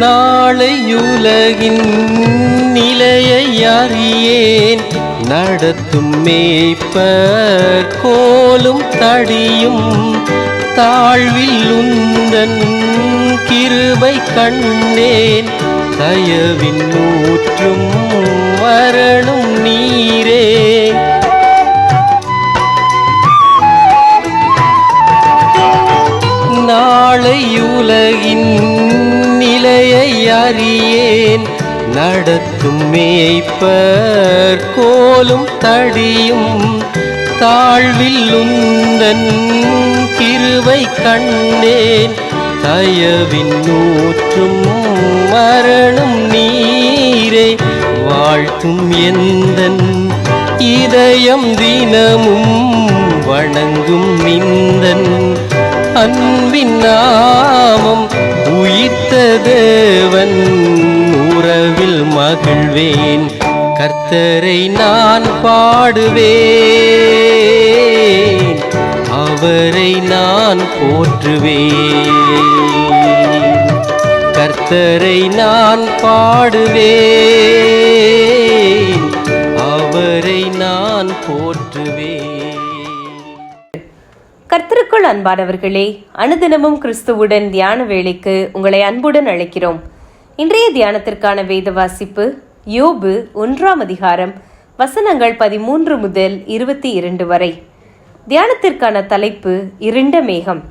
நாளையுலகின் நிலையை அறியேன், நடத்தும் மேய்ப்பர் கோலும் தடியும், தாழ்வில் உந்தன் கிருபை கண்டேன், தயவின் ஊற்றும் வரணும் நீரே. நாளையுலகின் நிலையை அறியேன், நடத்தும் மேய்ப்பர் கோலும் தடியும், தாழ்வில் உந்தன் கிருபை கண்டேன், தயவின் ஊற்றும் மரணம் நீரே. வாழ்த்தும் எந்தன் இதயம் தினமும் வணங்கும் நிந்தன் அன்பின் நாமம், உயிர்த்த தேவன் உறவில் மகிழ்வேன், கர்த்தரை நான் பாடுவேன், அவரை நான் போற்றுவேன், கர்த்தரை நான் பாடுவேன், அவரை நான் போற்றுவேன். கர்த்தருக்குள் அன்பானவர்களே, அனுதினமும் கிறிஸ்துவுடன் தியான வேளைக்கு உங்களை அன்புடன் அழைக்கிறோம். இன்றைய தியானத்திற்கான வேத வாசிப்பு யோபு 1ஆம் அதிகாரம் வசனங்கள் 13 முதல் 22 வரை. தியானத்திற்கான தலைப்பு இருண்ட மேகம்.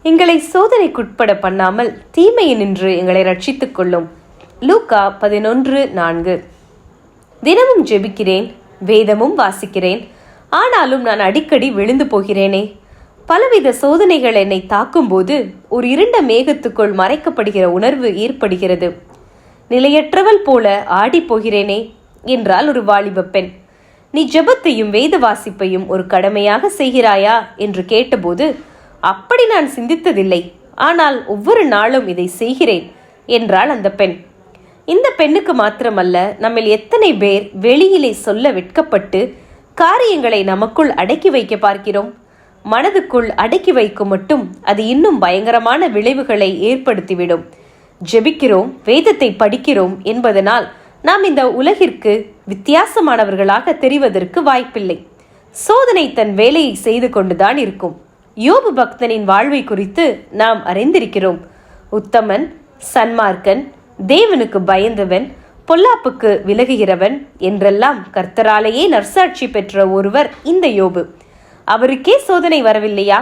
எங்களை சோதனைக்குட்பட பண்ணாமல் தீமையினின்று எங்களை ரட்சித்துக் கொள்ளும். லூக்கா 11:4. தினமும் ஜெபிக்கிறேன், வேதமும் வாசிக்கிறேன், ஆனாலும் நான் அடிக்கடி விழுந்து போகிறேனே. பலவித சோதனைகள் என்னை தாக்கும் போது ஒரு இருண்ட மேகத்துக்குள் மறைக்கப்படுகிற உணர்வு ஏற்படுகிறது. நிலையற்றவள் போல ஆடி போகிறேனே என்றால் ஒரு வாலிப பெண். நீ ஜெபத்தையும் வேத வாசிப்பையும் ஒரு கடமையாக செய்கிறாயா என்று கேட்டபோது, அப்படி நான் சிந்தித்ததில்லை, ஆனால் ஒவ்வொரு நாளும் இதை செய்கிறேன் என்றாள் அந்த பெண். இந்த பெண்ணுக்கு மாத்திரமல்ல, நம்மில் எத்தனை பேர் வெளியிலே சொல்ல வெட்கப்பட்டு காரியங்களை நமக்குள் அடக்கி வைக்க பார்க்கிறோம். மனதுக்குள் அடக்கி வைக்கும் மட்டும் அது இன்னும் பயங்கரமான விளைவுகளை ஏற்படுத்திவிடும். ஜெபிக்கிறோம், வேதத்தை படிக்கிறோம் என்பதனால் நாம் இந்த உலகிற்கு வித்தியாசமானவர்களாக தெரிவதற்கு வாய்ப்பில்லை. சோதனை தன் வேலையை செய்து கொண்டுதான் இருக்கும். யோபு பக்தனின் வாழ்வை குறித்து நாம் அறிந்திருக்கிறோம். உத்தமன், சன்மார்க்கன், தேவனுக்கு பயந்தவன், பொல்லாப்புக்கு விலகுகிறவன் என்றெல்லாம் கர்த்தராலேயே நற்சாட்சி பெற்ற ஒருவர் இந்த யோபு. அவருக்கே சோதனை வரவில்லையா?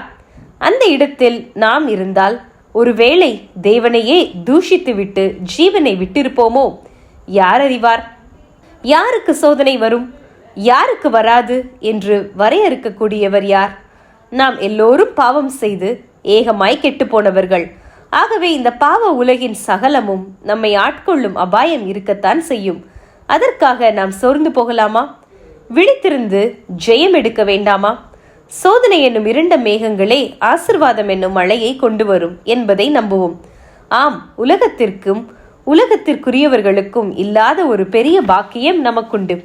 அந்த இடத்தில் நாம் இருந்தால் ஒருவேளை தேவனையே தூஷித்துவிட்டு ஜீவனை விட்டிருப்போமோ? யார் அறிவார்? யாருக்கு சோதனை வரும், யாருக்கு வராது என்று வரையறுக்கக்கூடியவர் யார்? நாம் எல்லோரும் பாவம் செய்து ஏகமாய் கெட்டு போனவர்கள். ஆகவே இந்த பாவ உலகின் சகலமும் நம்மை ஆட்கொள்ளும் அபாயம் இருக்கத்தான் செய்யும். அதற்காக நாம் சோர்ந்து போகலாமா? விழித்திருந்து ஜெயம் எடுக்க வேண்டாமா? சோதனை என்னும் இருண்ட மேகங்களே ஆசிர்வாதம் என்னும் மழையை கொண்டு வரும் என்பதை நம்புவோம். ஆம், உலகத்திற்கும் உலகத்திற்குரியவர்களுக்கும் இல்லாத ஒரு பெரிய பாக்கியம் நமக்குண்டு.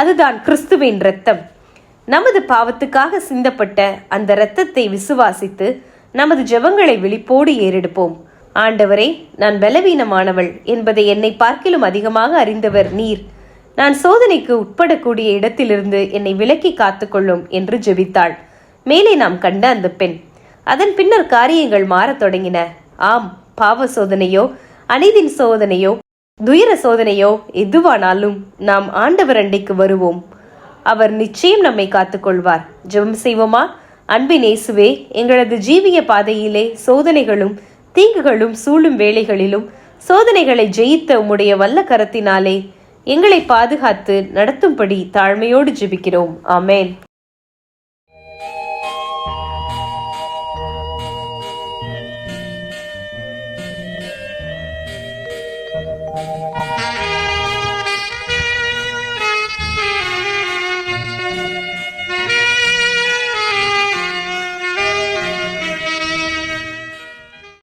அதுதான் கிறிஸ்துவின் இரத்தம். நமது பாவத்துக்காக சிந்தப்பட்ட அந்த இரத்தத்தை விசுவாசித்து நமது ஜெபங்களை விழிப்போடு ஏறெடுப்போம். ஆண்டவரே, நான் பலவீனமானவள் என்பதை என்னை பார்க்கிலும் அதிகமாக அறிந்தவர் நீர். நான் சோதனைக்கு உட்படக்கூடிய இடத்திலிருந்து என்னை விலக்கி காத்துக்கொள்ளும் என்று ஜெபித்தாள். மேலே நாம் கண்ட அந்த பெண். அதன் பின்னர் காரியங்கள் மாறத் தொடங்கின. ஆம், பாவ சோதனையோ, அநீதின் சோதனையோ, துயர சோதனையோ எதுவானாலும் நாம் ஆண்டவர் அண்டைக்கு வருவோம். அவர் நிச்சயம் நம்மை காத்துக்கொள்வார். ஜெபம் செய்வோமா? அன்பின் இயேசுவே, எங்களது ஜீவிய பாதையிலே சோதனைகளும் தீங்குகளும் சூழும் வேளைகளிலும் சோதனைகளை ஜெயித்த உம்முடைய வல்ல கரத்தினாலே எங்களை பாதுகாத்து நடத்தும்படி தாழ்மையோடு ஜெபிக்கிறோம். ஆமென்.